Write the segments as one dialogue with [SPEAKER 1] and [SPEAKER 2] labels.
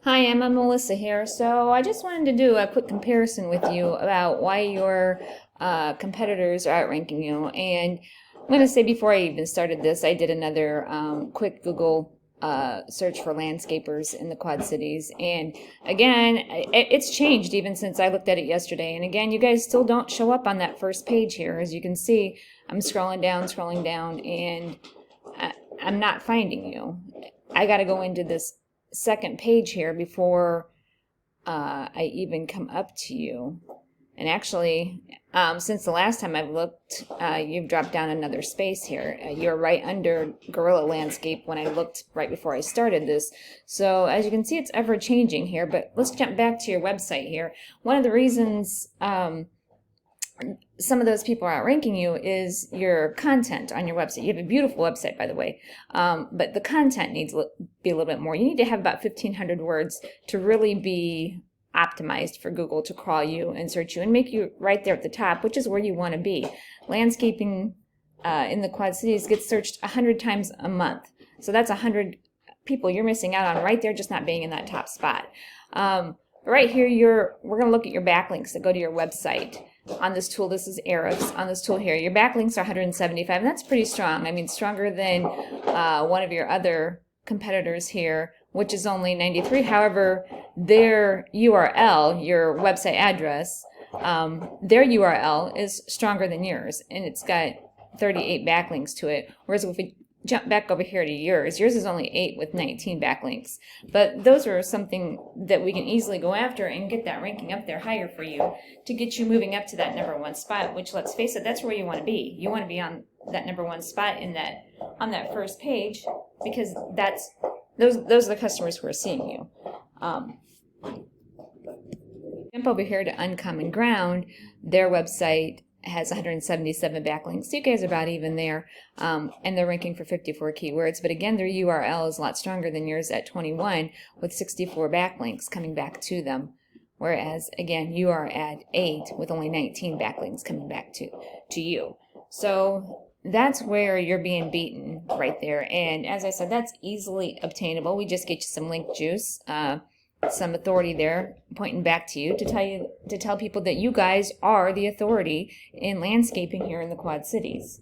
[SPEAKER 1] Hi, Emma, Melissa here. So I just wanted to do a quick comparison with you about why your competitors are outranking you. And I'm going to say before I even started this, I did another quick Google search for landscapers in the Quad Cities. And again, it's changed even since I looked at it yesterday. And again, you guys still don't show up on that first page here. As you can see, I'm scrolling down, and I'm not finding you. I got to go into this second page here before I even come up to you. And actually, since the last time I've looked, you've dropped down another space here. You're right under Gorilla Landscape when I looked right before I started this. So as you can see, it's ever changing here. But let's jump back to your website here. One of the reasons some of those people are outranking you is your content on your website. You have a beautiful website, by the way, but the content needs to be a little bit more. You need to have about 1,500 words to really be optimized for Google to crawl you and search you and make you right there at the top, which is where you want to be. Landscaping in the Quad Cities gets searched 100 times a month. So that's 100 people you're missing out on right there just not being in that top spot. Right here, we're going to look at your backlinks that go to your website. On this tool, this is Ahrefs. On this tool here, your backlinks are 175, and that's pretty strong. I mean, stronger than one of your other competitors here, which is only 93. However, their URL, your website address, their URL is stronger than yours, and it's got 38 backlinks to it. Whereas if we jump back over here to yours is only 8 with 19 backlinks. But those are something that we can easily go after and get that ranking up there higher for you to get you moving up to that #1 spot, which, let's face it, that's where you want to be. You want to be on that #1 spot on that first page, because those are the customers who are seeing you. Jump over here to Uncommon Ground. Their website has 177 backlinks, so you guys are about even there, and they're ranking for 54 keywords. But again, their URL is a lot stronger than yours at 21 with 64 backlinks coming back to them, whereas again you are at 8 with only 19 backlinks coming back to you. So that's where you're being beaten right there. And as I said, that's easily obtainable. We just get you some link juice, some authority there pointing back to you to tell people that you guys are the authority in landscaping here in the Quad Cities.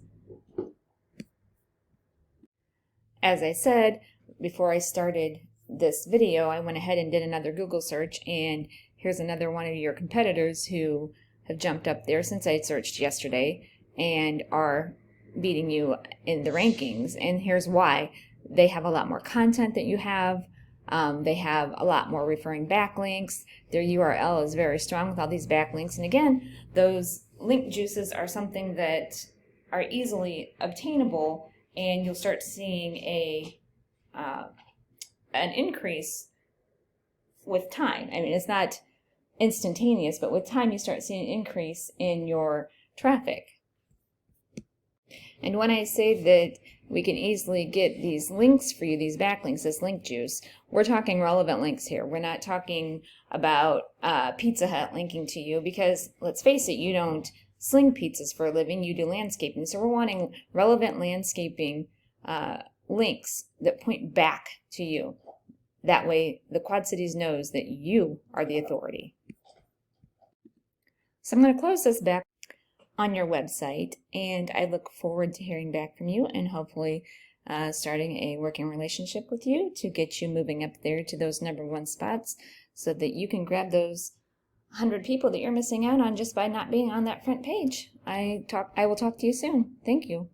[SPEAKER 1] As I said before I started this video, I went ahead and did another Google search, and here's another one of your competitors who have jumped up there since I searched yesterday and are beating you in the rankings. And here's why. They have a lot more content that you have. They have a lot more referring backlinks. Their URL is very strong with all these backlinks. And again, those link juices are something that are easily obtainable, and you'll start seeing an increase with time. I mean, it's not instantaneous, but with time you start seeing an increase in your traffic. And when I say that we can easily get these links for you, these backlinks, this link juice, we're talking relevant links here. We're not talking about Pizza Hut linking to you, because let's face it, you don't sling pizzas for a living, you do landscaping. So we're wanting relevant landscaping links that point back to you. That way the Quad Cities knows that you are the authority. So I'm going to close this back on your website, and I look forward to hearing back from you and hopefully starting a working relationship with you to get you moving up there to those #1 spots, so that you can grab those 100 people that you're missing out on just by not being on that front page. I will talk to you soon. Thank you.